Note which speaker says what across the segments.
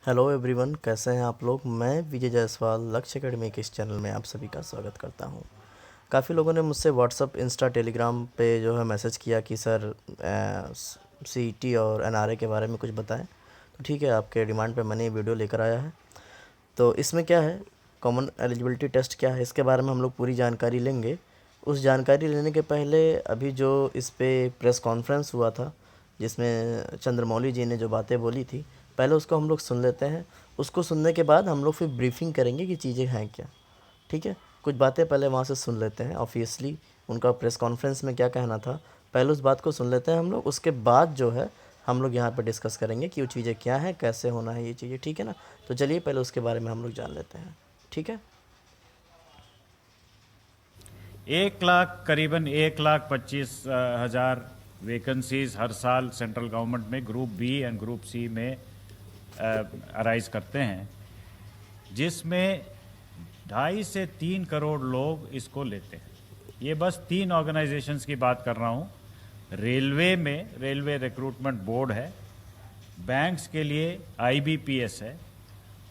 Speaker 1: Hello everyone, कैसे हैं आप लोग। मैं विजय जायसवाल लक्ष्य एकेडमी के इस चैनल में आप सभी का स्वागत करता हूं। काफ़ी लोगों ने मुझसे व्हाट्सअप, इंस्टा, टेलीग्राम पे जो है मैसेज किया कि सर सीईटी और एनआरए के बारे में कुछ बताएं। तो ठीक है, आपके डिमांड पे मैंने ये वीडियो लेकर आया है। तो इसमें क्या है, कॉमन एलिजिबिलिटी टेस्ट क्या है, इसके बारे में हम लोग पूरी जानकारी लेंगे। उस जानकारी लेने के पहले अभी जो इस पे प्रेस कॉन्फ्रेंस हुआ था, जिसमें चंद्रमौली जी ने जो बातें बोली थी, पहले उसको हम लोग सुन लेते हैं। उसको सुनने के बाद हम लोग फिर ब्रीफिंग करेंगे कि चीज़ें हैं क्या। ठीक है, कुछ बातें पहले वहाँ से सुन लेते हैं। ऑब्वियसली उनका प्रेस कॉन्फ्रेंस में क्या कहना था, पहले उस बात को सुन लेते हैं हम लोग। उसके बाद जो है हम लोग यहाँ पर डिस्कस करेंगे कि वो चीज़ें क्या हैं, कैसे होना है ये चीज़ें। ठीक है ना। तो चलिए पहले उसके बारे में हम लोग जान लेते हैं। ठीक है।
Speaker 2: 1 लाख करीबन 1,25,000 वैकेंसीज हर साल सेंट्रल गवर्नमेंट में group B and group C में अराइज करते हैं, जिसमें 2.5 से 3 करोड़ लोग इसको लेते हैं। ये बस 3 ऑर्गेनाइजेशंस की बात कर रहा हूँ। रेलवे में रेलवे रिक्रूटमेंट बोर्ड है, बैंक्स के लिए आईबीपीएस है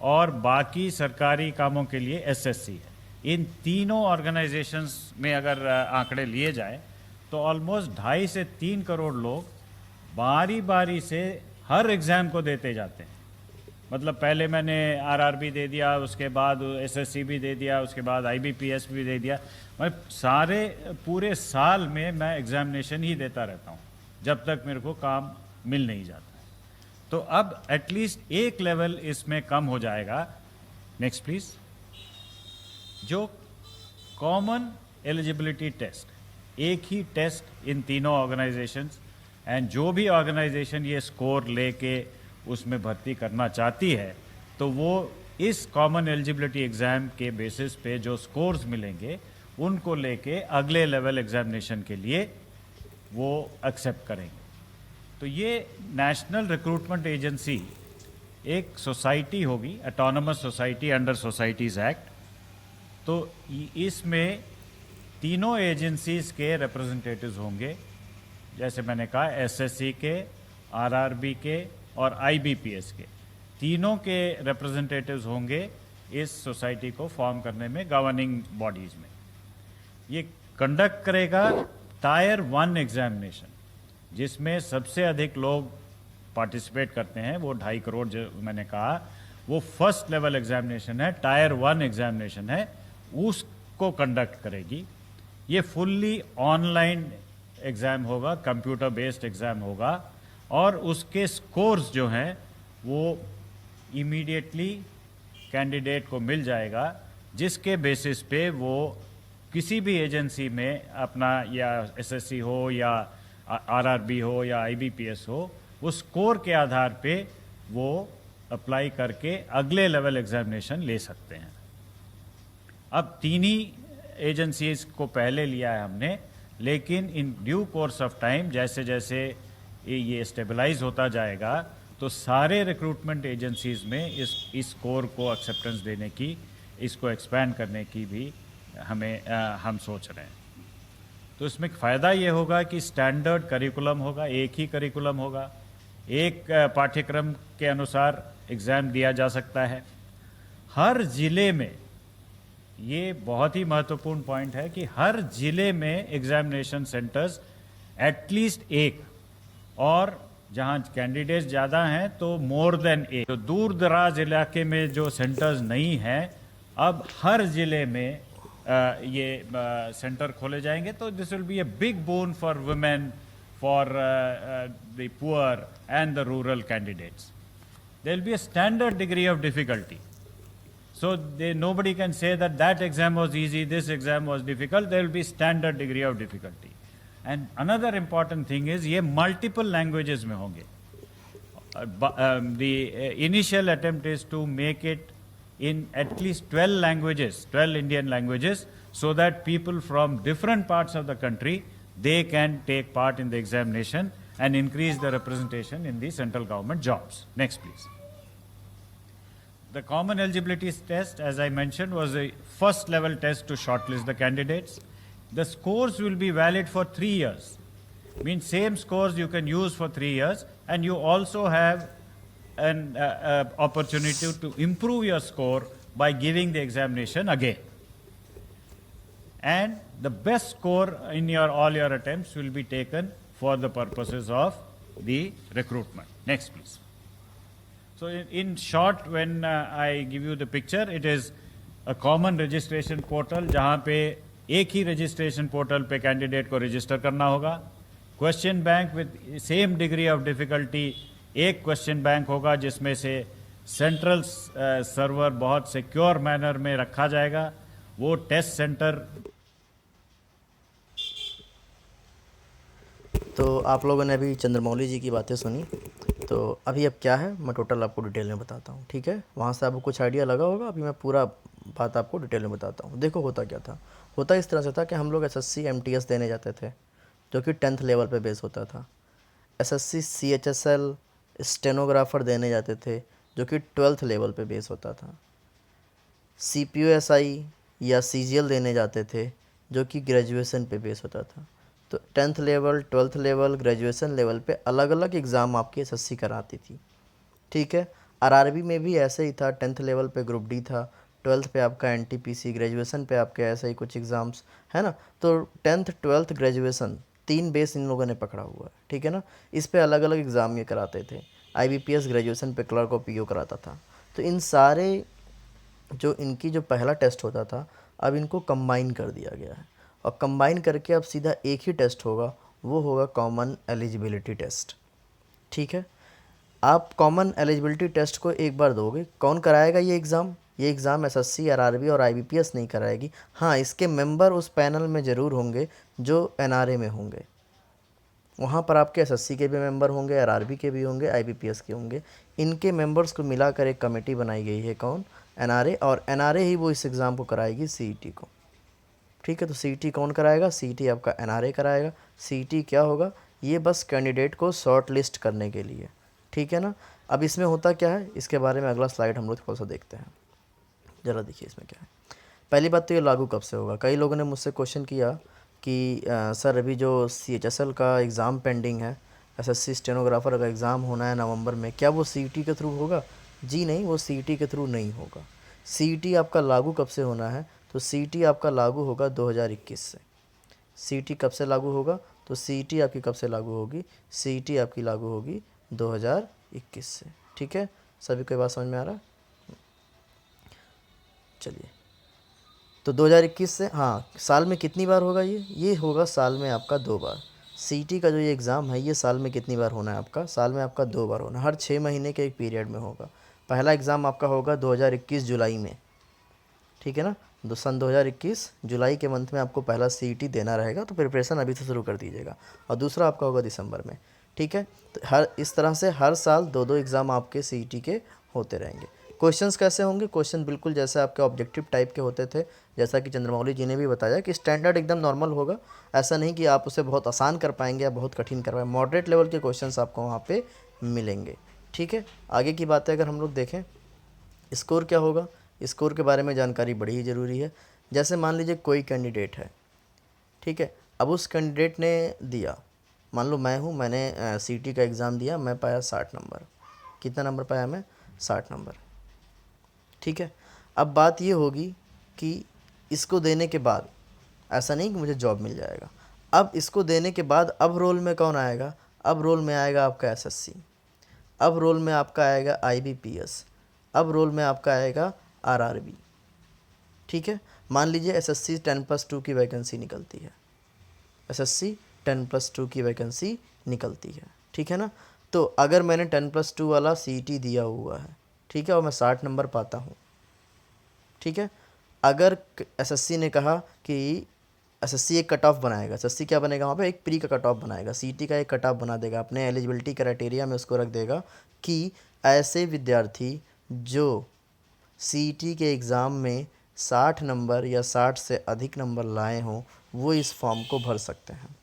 Speaker 2: और बाकी सरकारी कामों के लिए एसएससी है। इन तीनों ऑर्गेनाइजेशंस में अगर आंकड़े लिए जाए तो ऑलमोस्ट 2.5 से 3 करोड़ लोग बारी बारी से हर एग्ज़ाम को देते जाते हैं। मतलब पहले मैंने आरआरबी दे दिया, उसके बाद एसएससी भी दे दिया, उसके बाद आईबीपीएस भी दे दिया। मैं सारे पूरे साल में मैं एग्जामिनेशन ही देता रहता हूँ जब तक मेरे को काम मिल नहीं जाता। तो अब एटलीस्ट एक लेवल इसमें कम हो जाएगा। Next please. जो कॉमन एलिजिबिलिटी टेस्ट, एक ही टेस्ट इन तीनों ऑर्गेनाइजेशंस, एंड जो भी ऑर्गेनाइजेशन ये स्कोर लेके उसमें भर्ती करना चाहती है तो वो इस कॉमन एलिजिबिलिटी एग्ज़ाम के बेसिस पे जो स्कोर्स मिलेंगे उनको लेके अगले लेवल एग्जामिनेशन के लिए वो एक्सेप्ट करेंगे। तो ये नेशनल रिक्रूटमेंट एजेंसी एक सोसाइटी होगी, autonomous society under societies act. तो इसमें तीनों एजेंसीज के रिप्रेजेंटेटिव्स होंगे, जैसे मैंने कहा एसएससी के, आरआरबी के और आईबीपीएस के। तीनों के रिप्रेजेंटेटिव्स होंगे इस सोसाइटी को फॉर्म करने में, गवर्निंग बॉडीज़ में। ये कंडक्ट करेगा टायर 1 एग्जामिनेशन, जिसमें सबसे अधिक लोग पार्टिसिपेट करते हैं, वो 2.5 करोड़ जो मैंने कहा, वो फर्स्ट लेवल एग्जामिनेशन है, टायर 1 एग्जामिनेशन है, उसको कंडक्ट करेगी। ये फुल्ली ऑनलाइन एग्ज़ाम होगा, कंप्यूटर बेस्ड एग्ज़ाम होगा, और उसके स्कोर्स जो हैं वो इमीडिएटली कैंडिडेट को मिल जाएगा, जिसके बेसिस पे वो किसी भी एजेंसी में अपना, या एसएससी हो या आरआरबी हो या आईबीपीएस हो, वो स्कोर के आधार पे वो अप्लाई करके अगले लेवल एग्जामिनेशन ले सकते हैं। अब 3 ही एजेंसीज को पहले लिया है हमने, लेकिन in due course of time जैसे जैसे ये स्टेबलाइज होता जाएगा तो सारे रिक्रूटमेंट एजेंसीज में इस स्कोर को एक्सेप्टेंस देने की, इसको एक्सपैंड करने की भी हम सोच रहे हैं। तो इसमें फ़ायदा ये होगा कि स्टैंडर्ड करिकुलम होगा, एक ही करिकुलम होगा, एक पाठ्यक्रम के अनुसार एग्ज़ाम दिया जा सकता है हर ज़िले में। ये बहुत ही महत्वपूर्ण पॉइंट है कि हर ज़िले में एग्जामिनेशन सेंटर्स एटलीस्ट एक, और जहाँ कैंडिडेट्स ज़्यादा हैं तो मोर देन एक। तो दूर दराज इलाके में जो सेंटर्स नहीं हैं, अब हर ज़िले में ये सेंटर खोले जाएंगे। तो this will be a big boon for women, for the poor and the rural candidates. There will be a standard degree of difficulty, so nobody can say that exam was easy, this exam was difficult. There will be standard degree of difficulty. And another important thing is ये multiple languages में होंगे. The initial attempt is to make it in at least 12 languages, 12 Indian languages, so that people from different parts of the country, they can take part in the examination and increase the representation in the central government jobs. Next, please. The common eligibility test, as I mentioned, was a first level test to shortlist the candidates. The scores will be valid for 3 years. Means same scores you can use for 3 years, and you also have an opportunity to improve your score by giving the examination again. And the best score in all your attempts will be taken for the purposes of the recruitment. Next, please. So in short, when I give you the picture, it is a common registration portal जहाँ पे एक ही registration portal पे candidate को register करना होगा. Question bank with same degree of difficulty, एक question bank होगा जिसमें से central server बहुत secure manner में रखा जाएगा. वो test center.
Speaker 1: तो आप लोगों ने अभी चंद्रमौली जी की बातें सुनी, तो अभी अब क्या है मैं टोटल आपको डिटेल में बताता हूँ, ठीक है। वहाँ से आपको कुछ आइडिया लगा होगा, अभी मैं पूरा बात आपको डिटेल में बताता हूँ। देखो होता क्या था, होता इस तरह से था कि हम लोग एसएससी एमटीएस देने जाते थे, जो कि 10th लेवल पे बेस होता था। एसएससी सीएचएसएल स्टेनोग्राफर देने जाते थे, जो कि 12th लेवल पे बेस होता था। सीपीयूएसआई या सीजीएल देने जाते थे, जो कि ग्रेजुएशन पे बेस होता था। तो 10th level, 12th level, graduation level पे अलग अलग एग्ज़ाम आपकी एसएससी कराती थी, ठीक है। आरआरबी में भी ऐसे ही था, 10th लेवल पे ग्रुप डी था, 12th पे आपका एनटीपीसी, ग्रेजुएशन पे आपके ऐसे ही कुछ एग्ज़ाम्स है ना। तो 10th, 12th, graduation 3 base in लोगों ने पकड़ा हुआ है, ठीक है ना। इस पे अलग अलग एग्ज़ाम ये कराते थे। आईबीपीएस ग्रेजुएशन पे क्लर्क और पीओ कराता था। तो इन सारे जो इनकी जो पहला टेस्ट होता था, अब इनको कंबाइन कर दिया गया है, और कंबाइन करके अब सीधा एक ही टेस्ट होगा, वो होगा कॉमन एलिजिबिलिटी टेस्ट, ठीक है। आप कॉमन एलिजिबिलिटी टेस्ट को एक बार दोगे, कौन कराएगा ये एग्ज़ाम? ये एग्ज़ाम एसएससी, आरआरबी और आईबीपीएस नहीं कराएगी। हाँ, इसके मेंबर उस पैनल में ज़रूर होंगे जो एनआरए में होंगे। वहाँ पर आपके एसएससी के भी मेंबर होंगे, आरआरबी के भी होंगे, आईबीपीएस के होंगे। इनके मेंबर्स को मिलाकर एक कमेटी बनाई गई है, कौन? एनआरए, और एनआरए ही वो इस एग्ज़ाम को कराएगी, सीईटी को, ठीक है। तो सीईटी कौन कराएगा? सीईटी आपका एनआरए कराएगा। सीईटी क्या होगा? ये बस कैंडिडेट को शॉर्ट लिस्ट करने के लिए, ठीक है ना। अब इसमें होता क्या है, इसके बारे में अगला स्लाइड हम लोग थोड़ा सा देखते हैं। ज़रा देखिए इसमें क्या है। पहली बात तो ये लागू कब से होगा। कई लोगों ने मुझसे क्वेश्चन किया कि सर अभी जो सीएचएसएल का एग्ज़ाम पेंडिंग है, एसएससी स्टेनोग्राफर का एग्ज़ाम होना है नवंबर में, क्या वो सीईटी के थ्रू होगा? जी नहीं, वो सीईटी के थ्रू नहीं होगा। सीईटी आपका लागू कब से होना है? तो सीईटी आपका लागू होगा 2021 से। सीईटी कब से लागू होगा? तो सीईटी आपकी कब से लागू होगी? सीईटी आपकी लागू होगी 2021 से, ठीक है। सभी को बात समझ में आ रहा है? चलिए, तो 2021 से, हाँ, साल में कितनी बार होगा ये होगा साल में आपका 2 बार। सीईटी का जो ये एग्ज़ाम है, ये साल में कितनी बार होना है आपका? साल में आपका 2 बार होना है, हर 6 महीने के एक पीरियड में होगा। पहला एग्ज़ाम आपका होगा 2021 जुलाई में, ठीक है ना। सन 2021 जुलाई के मंथ में आपको पहला सीईटी देना रहेगा, तो प्रिपरेशन अभी से शुरू कर दीजिएगा। और दूसरा आपका होगा दिसंबर में, ठीक है। तो हर इस तरह से हर साल 2-2 एग्ज़ाम आपके सीईटी के होते रहेंगे। क्वेश्चंस कैसे होंगे? क्वेश्चन बिल्कुल जैसे आपके ऑब्जेक्टिव टाइप के होते थे, जैसा कि चंद्रमौली जी ने भी बताया कि स्टैंडर्ड एकदम नॉर्मल होगा। ऐसा नहीं कि आप उसे बहुत आसान कर पाएंगे या बहुत कठिन कर पाएंगे। मॉडरेट लेवल के क्वेश्चंस आपको वहाँ पे मिलेंगे, ठीक है। आगे की बातें अगर हम लोग देखें, स्कोर क्या होगा? स्कोर के बारे में जानकारी बड़ी ही ज़रूरी है। जैसे मान लीजिए कोई कैंडिडेट है, ठीक है। अब उस कैंडिडेट ने दिया, मान लो मैं हूँ, मैंने सीईटी का एग्ज़ाम दिया, मैं पाया 60 नंबर। कितना नंबर पाया मैं? 60 नंबर, ठीक है। अब बात ये होगी कि इसको देने के बाद ऐसा नहीं कि मुझे जॉब मिल जाएगा। अब इसको देने के बाद अब रोल में कौन आएगा? अब रोल में आएगा आपका एसएससी, अब रोल में आपका आएगा आईबीपीएस, अब रोल में आपका आएगा आरआरबी, ठीक है। मान लीजिए एसएससी 10+2 की वैकेंसी निकलती है, एसएससी 10+2 की वैकेंसी निकलती है, ठीक है ना। तो अगर मैंने 10+2 वाला सीईटी दिया हुआ है, ठीक है, और मैं 60 नंबर पाता हूँ, ठीक है। अगर एसएससी ने कहा कि एसएससी एक कट ऑफ बनाएगा, एसएससी क्या बनेगा वहाँ पे? एक प्री का कट ऑफ बनाएगा, सीईटी का एक कट ऑफ बना देगा, अपने एलिजिबिलिटी क्राइटेरिया में उसको रख देगा कि ऐसे विद्यार्थी जो सीईटी के एग्ज़ाम में 60 नंबर या 60 से अधिक नंबर लाए हों, वो इस फॉर्म को भर सकते हैं।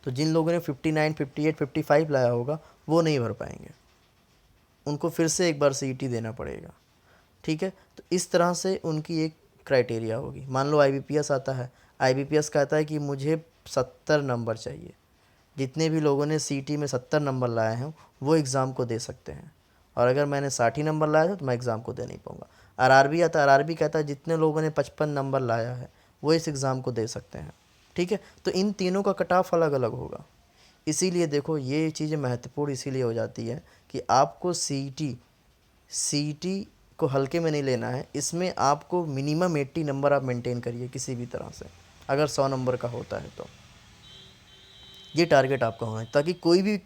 Speaker 1: तो जिन लोगों ने 59, 58, 55 लाया होगा, वो नहीं भर पाएंगे, उनको फिर से एक बार सीईटी देना पड़ेगा, ठीक है। तो इस तरह से उनकी एक क्राइटेरिया होगी। मान लो आईबीपीएस आता है, आईबीपीएस कहता है कि मुझे 70 नंबर चाहिए, जितने भी लोगों ने सीटी में 70 नंबर लाए हैं वो एग्ज़ाम को दे सकते हैं, और अगर मैंने 60 ही नंबर लाया था तो मैं एग्ज़ाम को दे नहीं पाऊँगा। आरआरबी आता है, आरआरबी कहता है जितने लोगों ने 55 नंबर लाया है वो इस एग्ज़ाम को दे सकते हैं। ठीक है, तो इन तीनों का कट ऑफ अलग अलग होगा। इसीलिए देखो ये चीज़ें महत्वपूर्ण इसीलिए हो जाती है कि आपको सीटी को हल्के में नहीं लेना है। इसमें आपको मिनिमम 80 नंबर आप मेंटेन करिए किसी भी तरह से, अगर 100 नंबर का होता है तो ये टारगेट आपका होना है, ताकि कोई भी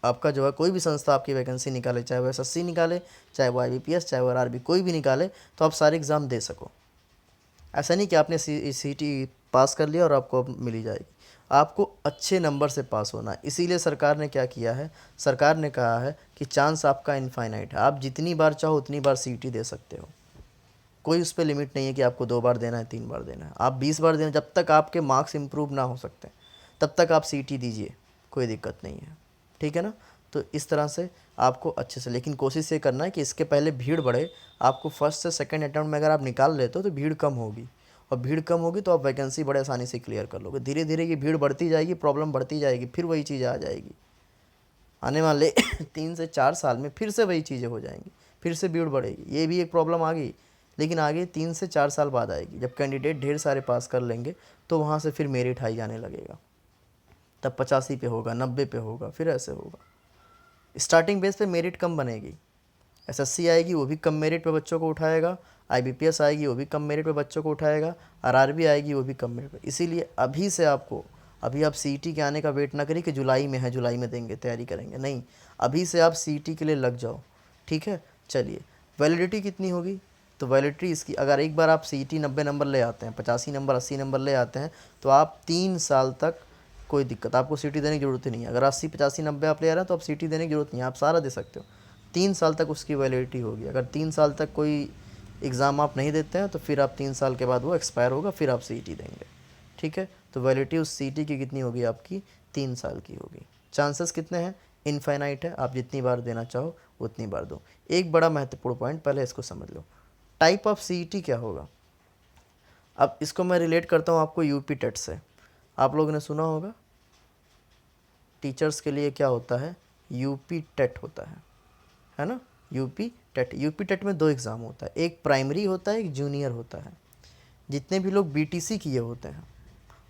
Speaker 1: आपका जो है कोई भी संस्था आपकी वैकेंसी निकाले, चाहे वो एसएससी निकाले, चाहे वो आईबीपीएस, चाहे वो आरआरबी, कोई भी निकाले, तो आप सारे एग्ज़ाम दे सको। ऐसा नहीं कि आपने सीटी पास कर लिया और आपको अब मिली जाएगी। आपको अच्छे नंबर से पास होना है। इसीलिए सरकार ने क्या किया है, सरकार ने कहा है कि चांस आपका इनफाइनाइट है, आप जितनी बार चाहो उतनी बार सीटी दे सकते हो। कोई उस पर लिमिट नहीं है कि आपको 2 बार देना है, 3 बार देना है, आप 20 बार देना, जब तक आपके मार्क्स इंप्रूव ना हो सकते तब तक आप सीटी दीजिए, कोई दिक्कत नहीं है। ठीक है ना, तो इस तरह से आपको अच्छे से, लेकिन कोशिश ये करना है कि इसके पहले भीड़ बढ़े। आपको फर्स्ट से सेकंड अटैम्प्ट में अगर आप निकाल लेते हो तो भीड़ कम होगी, और भीड़ कम होगी तो आप वैकेंसी बड़े आसानी से क्लियर कर लोगे। धीरे धीरे ये भीड़ बढ़ती जाएगी, प्रॉब्लम बढ़ती जाएगी, फिर वही चीज़ आ जाएगी। आने वाले 3 से 4 साल में फिर से वही चीज़ें हो जाएंगी, फिर से भीड़ बढ़ेगी। ये भी एक प्रॉब्लम आ गई, लेकिन आगे 3 से 4 साल बाद आएगी, जब कैंडिडेट ढेर सारे पास कर लेंगे तो वहाँ से फिर मेरिट हाई जाने लगेगा, तब 85 पे होगा, 90 पे होगा, फिर ऐसे होगा। स्टार्टिंग बेस पे मेरिट कम बनेगी। एसएससी आएगी वो भी कम मेरिट पे बच्चों को उठाएगा, आईबीपीएस आएगी वो भी कम मेरिट पे बच्चों को उठाएगा, आरआरबी आएगी वो भी कम मेरिट पे। इसीलिए अभी से आपको, अभी आप सीईटी के आने का वेट ना करिए कि जुलाई में है, जुलाई में देंगे, तैयारी करेंगे, नहीं, अभी से आप सीईटी के लिए लग जाओ। ठीक है, चलिए, वैलिडिटी कितनी होगी, तो वैलिडिटी इसकी, अगर एक बार आप सीईटी 90 नंबर ले आते हैं, 85 नंबर, 80 नंबर ले आते हैं, तो आप 3 साल तक कोई दिक्कत, आपको सीटी देने की ज़रूरत ही नहीं है। अगर 80, 85, 90 आप ले आ रहे हैं तो आप सीटी देने की ज़रूरत नहीं है, आप सारा दे सकते हो। 3 साल तक उसकी वैलिडिटी होगी। अगर 3 साल तक कोई एग्ज़ाम आप नहीं देते हैं तो फिर आप 3 साल के बाद वो एक्सपायर होगा, फिर आप सीटी देंगे। ठीक है, तो वैलिडिटी उस सीटी की कितनी होगी, आपकी 3 साल की होगी। चांसेस कितने हैं, इनफाइनाइट है, आप जितनी बार देना चाहो उतनी बार दो। एक बड़ा महत्वपूर्ण पॉइंट पहले इसको समझ लो, टाइप ऑफ सीईटी क्या होगा। अब इसको मैं रिलेट करता हूँ आपको यूपी टेट से। आप लोगों ने सुना होगा टीचर्स के लिए क्या होता है, यूपी टेट होता है ना, यूपी टेट। यूपी टेट में 2 एग्ज़ाम होता है, एक प्राइमरी होता है, एक जूनियर होता है। जितने भी लोग बीटीसी किए होते हैं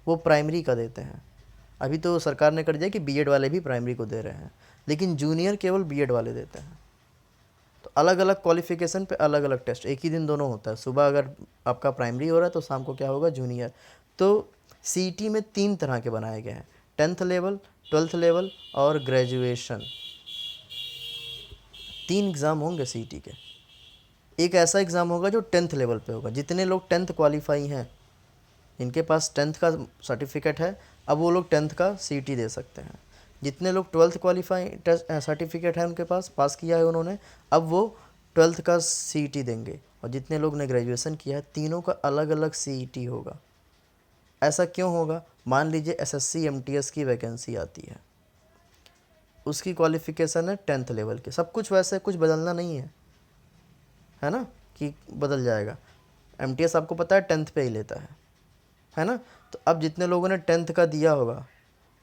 Speaker 1: वो प्राइमरी का देते हैं। अभी तो सरकार ने कर दिया कि बीएड वाले भी प्राइमरी को दे रहे हैं, लेकिन जूनियर केवल बीएड वाले देते हैं। तो अलग अलग क्वालिफ़िकेशन पे अलग अलग टेस्ट, एक ही दिन दोनों होता है। सुबह अगर आपका प्राइमरी हो रहा है तो शाम को क्या होगा, जूनियर। तो सीईटी में 3 तरह के बनाए गए हैं, 10th लेवल, 12th लेवल और ग्रेजुएशन। 3 एग्ज़ाम होंगे सीईटी के। एक ऐसा एग्ज़ाम होगा जो 10th लेवल पे होगा। जितने लोग 10th क्वालिफाई हैं, इनके पास 10th का सर्टिफिकेट है, अब वो लोग 10th का सीईटी दे सकते हैं। जितने लोग 12th क्वालिफाई सर्टिफिकेट है उनके पास, पास किया है उन्होंने, अब वो 12th का सीईटी देंगे। और जितने लोग ने ग्रेजुएशन किया है, तीनों का अलग अलग सीईटी होगा। ऐसा क्यों होगा, मान लीजिए एसएससी एमटीएस की वैकेंसी आती है, उसकी क्वालिफ़िकेशन है 10th लेवल की, सब कुछ वैसे, कुछ बदलना नहीं है ना, कि बदल जाएगा। एमटीएस आपको पता है 10th पे ही लेता है ना। तो अब जितने लोगों ने 10th का दिया होगा,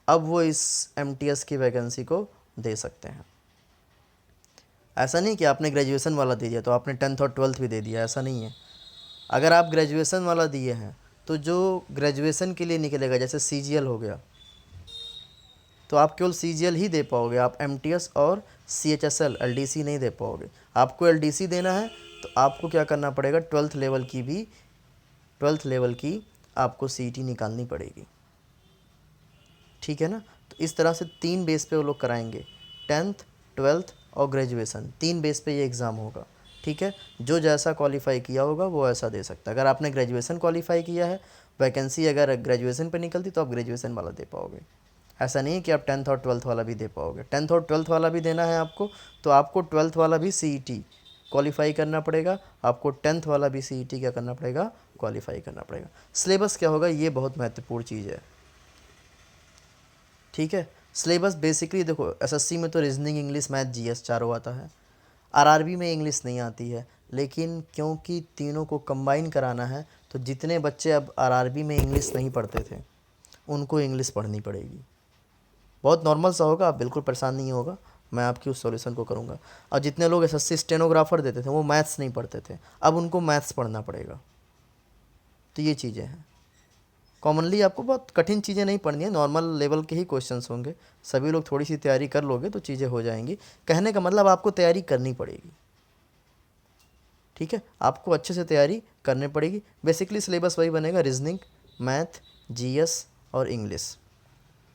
Speaker 1: अब वो इस एमटीएस की वैकेंसी को दे सकते हैं। ऐसा नहीं कि आपने ग्रेजुएशन वाला दे दिया तो आपने 10th और 12th भी दे दिया, ऐसा नहीं है। अगर आप ग्रेजुएशन वाला दिए हैं तो जो ग्रेजुएशन के लिए निकलेगा, जैसे सीजीएल हो गया, तो आप केवल सीजीएल ही दे पाओगे, आप एमटीएस और सीएचएसएल एलडीसी नहीं दे पाओगे। आपको एलडीसी देना है तो आपको क्या करना पड़ेगा, 12th लेवल की आपको सीईटी निकालनी पड़ेगी। ठीक है ना, तो इस तरह से 3 बेस पे वो लोग कराएंगे, 10th, 12th और ग्रेजुएशन, 3 बेस पे ये एग्ज़ाम होगा। ठीक है, जो जैसा क्वालिफाई किया होगा वो ऐसा दे सकता है। अगर आपने ग्रेजुएशन क्वालिफाई किया है, वैकेंसी अगर ग्रेजुएशन पे निकलती तो आप ग्रेजुएशन वाला दे पाओगे। ऐसा नहीं है कि आप 10th और 12th वाला भी दे पाओगे। 10th और 12th वाला भी देना है आपको, तो आपको 12th वाला भी सीईटी क्वालिफाई करना पड़ेगा, आपको 10th वाला भी सीईटी क्या करना पड़ेगा, क्वालिफाई करना पड़ेगा। सिलेबस क्या होगा, ये बहुत महत्वपूर्ण चीज़ है। ठीक है, सिलेबस बेसिकली देखो, एसएससी में तो रीजनिंग, इंग्लिश, मैथ, जीएस चारों आता है। आरआरबी में इंग्लिश नहीं आती है, लेकिन क्योंकि तीनों को कंबाइन कराना है तो जितने बच्चे अब आरआरबी में इंग्लिश नहीं पढ़ते थे उनको इंग्लिश पढ़नी पड़ेगी। बहुत नॉर्मल सा होगा, आप बिल्कुल परेशान नहीं होगा, मैं आपकी उस सॉल्यूशन को करूँगा। और जितने लोग एसएससी स्टेनोग्राफर देते थे वो मैथ्स नहीं पढ़ते थे, अब उनको मैथ्स पढ़ना पड़ेगा। तो ये चीज़ें हैं। कॉमनली आपको बहुत कठिन चीज़ें नहीं पढ़नी है, नॉर्मल लेवल के ही क्वेश्चंस होंगे। सभी लोग थोड़ी सी तैयारी कर लोगे तो चीज़ें हो जाएंगी। कहने का मतलब आपको तैयारी करनी पड़ेगी, ठीक है, आपको अच्छे से तैयारी करनी पड़ेगी। बेसिकली सिलेबस वही बनेगा, रीजनिंग, मैथ, जीएस और इंग्लिश।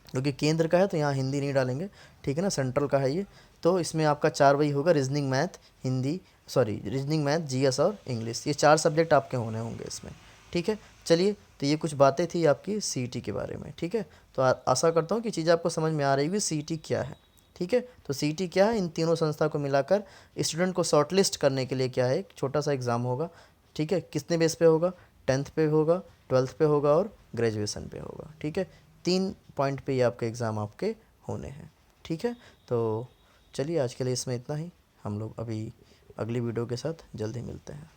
Speaker 1: क्योंकि केंद्र का है तो यहाँ हिंदी नहीं डालेंगे, ठीक है ना, सेंट्रल का है ये, तो इसमें आपका 4 वही होगा, reasoning, math, Hindi, sorry reasoning, math, GS और इंग्लिश, ये 4 सब्जेक्ट आपके होने होंगे इसमें, ठीक है। चलिए, तो ये कुछ बातें थी आपकी सीईटी के बारे में, ठीक है। तो आशा करता हूँ कि चीज़ें आपको समझ में आ रही होगी सीईटी क्या है, ठीक है। तो सीईटी क्या है, इन तीनों संस्था को मिलाकर स्टूडेंट को शॉर्टलिस्ट करने के लिए क्या है, एक छोटा सा एग्ज़ाम होगा, ठीक है। कितने बेस पे होगा, 10th पे होगा, 12th पे होगा और ग्रेजुएशन पे होगा, ठीक है। 3 पॉइंट पे ये आपके एग्ज़ाम आपके होने हैं, ठीक है। तो चलिए आज के लिए इसमें इतना ही, हम लोग अभी अगली वीडियो के साथ जल्द ही मिलते हैं।